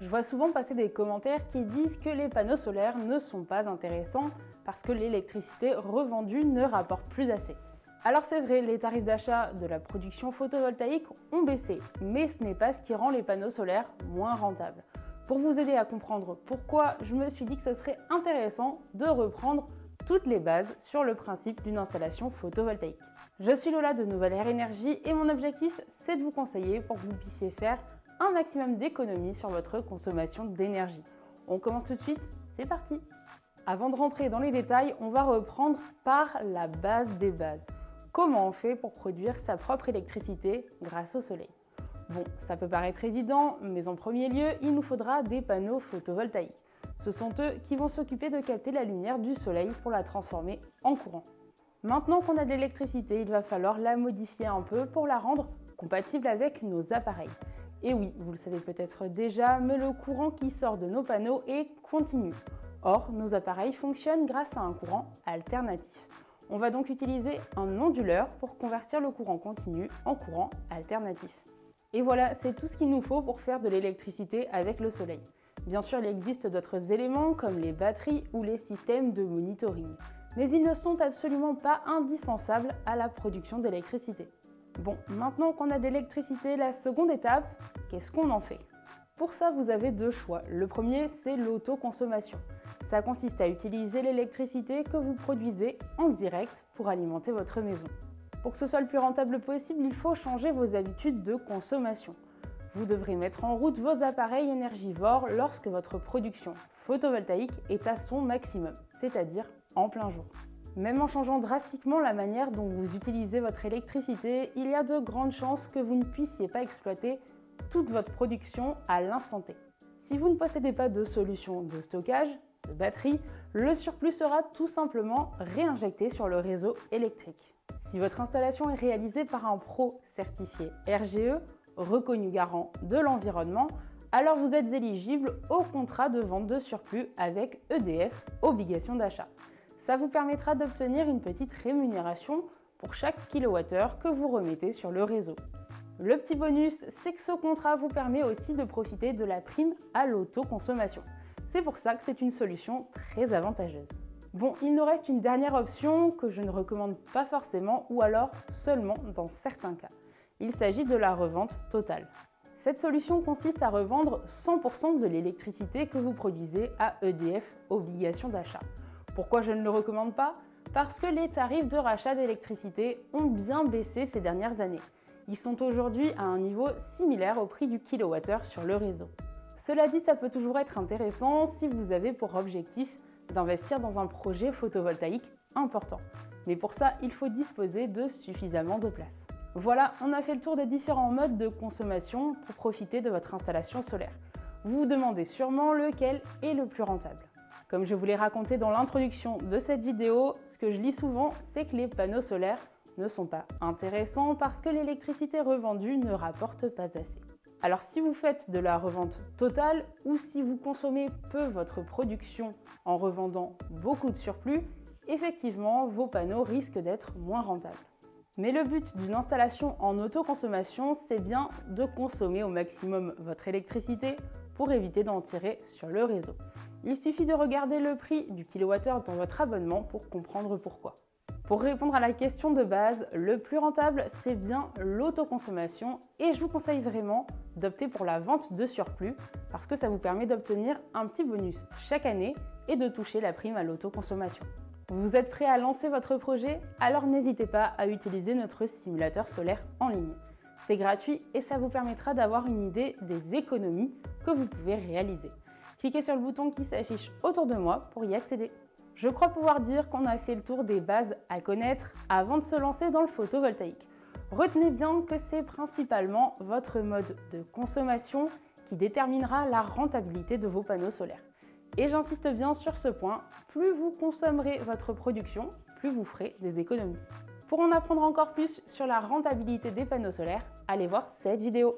Je vois souvent passer des commentaires qui disent que les panneaux solaires ne sont pas intéressants parce que l'électricité revendue ne rapporte plus assez. Alors c'est vrai, les tarifs d'achat de la production photovoltaïque ont baissé, mais ce n'est pas ce qui rend les panneaux solaires moins rentables. Pour vous aider à comprendre pourquoi, je me suis dit que ce serait intéressant de reprendre toutes les bases sur le principe d'une installation photovoltaïque. Je suis Lola de Nouvelle Air Énergie et mon objectif, c'est de vous conseiller pour que vous puissiez faire un maximum d'économies sur votre consommation d'énergie. On commence tout de suite, c'est parti! Avant de rentrer dans les détails, on va reprendre par la base des bases. Comment on fait pour produire sa propre électricité grâce au soleil? Bon, ça peut paraître évident, mais en premier lieu, il nous faudra des panneaux photovoltaïques. Ce sont eux qui vont s'occuper de capter la lumière du soleil pour la transformer en courant. Maintenant qu'on a de l'électricité, il va falloir la modifier un peu pour la rendre compatible avec nos appareils. Et oui, vous le savez peut-être déjà, mais le courant qui sort de nos panneaux est continu. Or, nos appareils fonctionnent grâce à un courant alternatif. On va donc utiliser un onduleur pour convertir le courant continu en courant alternatif. Et voilà, c'est tout ce qu'il nous faut pour faire de l'électricité avec le soleil. Bien sûr, il existe d'autres éléments comme les batteries ou les systèmes de monitoring, mais ils ne sont absolument pas indispensables à la production d'électricité. Bon, maintenant qu'on a de l'électricité, la seconde étape, qu'est-ce qu'on en fait? Pour ça, vous avez deux choix. Le premier, c'est l'autoconsommation. Ça consiste à utiliser l'électricité que vous produisez en direct pour alimenter votre maison. Pour que ce soit le plus rentable possible, il faut changer vos habitudes de consommation. Vous devrez mettre en route vos appareils énergivores lorsque votre production photovoltaïque est à son maximum, c'est-à-dire en plein jour. Même en changeant drastiquement la manière dont vous utilisez votre électricité, il y a de grandes chances que vous ne puissiez pas exploiter toute votre production à l'instant T. Si vous ne possédez pas de solution de stockage, de batterie, le surplus sera tout simplement réinjecté sur le réseau électrique. Si votre installation est réalisée par un pro certifié RGE, reconnu garant de l'environnement, alors vous êtes éligible au contrat de vente de surplus avec EDF, obligation d'achat. Ça vous permettra d'obtenir une petite rémunération pour chaque kilowattheure que vous remettez sur le réseau. Le petit bonus, c'est que ce contrat vous permet aussi de profiter de la prime à l'autoconsommation. C'est pour ça que c'est une solution très avantageuse. Bon, il nous reste une dernière option que je ne recommande pas forcément ou alors seulement dans certains cas. Il s'agit de la revente totale. Cette solution consiste à revendre 100% de l'électricité que vous produisez à EDF, obligation d'achat. Pourquoi je ne le recommande pas? Parce que les tarifs de rachat d'électricité ont bien baissé ces dernières années. Ils sont aujourd'hui à un niveau similaire au prix du kilowattheure sur le réseau. Cela dit, ça peut toujours être intéressant si vous avez pour objectif d'investir dans un projet photovoltaïque important. Mais pour ça, il faut disposer de suffisamment de place. Voilà, on a fait le tour des différents modes de consommation pour profiter de votre installation solaire. Vous vous demandez sûrement lequel est le plus rentable. Comme je vous l'ai raconté dans l'introduction de cette vidéo, ce que je lis souvent, c'est que les panneaux solaires ne sont pas intéressants parce que l'électricité revendue ne rapporte pas assez. Alors si vous faites de la revente totale ou si vous consommez peu votre production en revendant beaucoup de surplus, effectivement vos panneaux risquent d'être moins rentables. Mais le but d'une installation en autoconsommation, c'est bien de consommer au maximum votre électricité pour éviter d'en tirer sur le réseau. Il suffit de regarder le prix du kilowattheure dans votre abonnement pour comprendre pourquoi. Pour répondre à la question de base, le plus rentable, c'est bien l'autoconsommation et je vous conseille vraiment d'opter pour la vente de surplus parce que ça vous permet d'obtenir un petit bonus chaque année et de toucher la prime à l'autoconsommation. Vous êtes prêt à lancer votre projet? Alors n'hésitez pas à utiliser notre simulateur solaire en ligne. C'est gratuit et ça vous permettra d'avoir une idée des économies que vous pouvez réaliser. Cliquez sur le bouton qui s'affiche autour de moi pour y accéder. Je crois pouvoir dire qu'on a fait le tour des bases à connaître avant de se lancer dans le photovoltaïque. Retenez bien que c'est principalement votre mode de consommation qui déterminera la rentabilité de vos panneaux solaires. Et j'insiste bien sur ce point, plus vous consommerez votre production, plus vous ferez des économies. Pour en apprendre encore plus sur la rentabilité des panneaux solaires, allez voir cette vidéo.